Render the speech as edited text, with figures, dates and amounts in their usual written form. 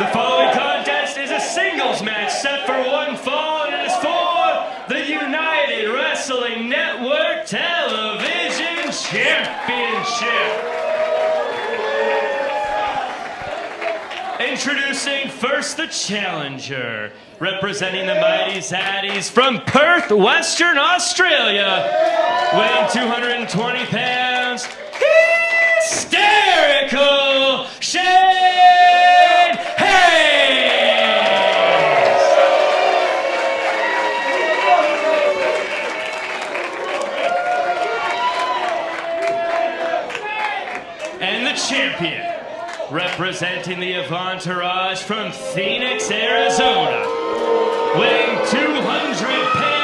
The following contest is a singles match set for one fall, and it is for the United Wrestling Network Television Championship. Introducing first the challenger, representing the Mighty Zaddies from Perth, Western Australia, weighing 220 pounds, hysterical Shane Haste! And the champion, representing the Avantage from Phoenix, Arizona, weighing 200 pounds.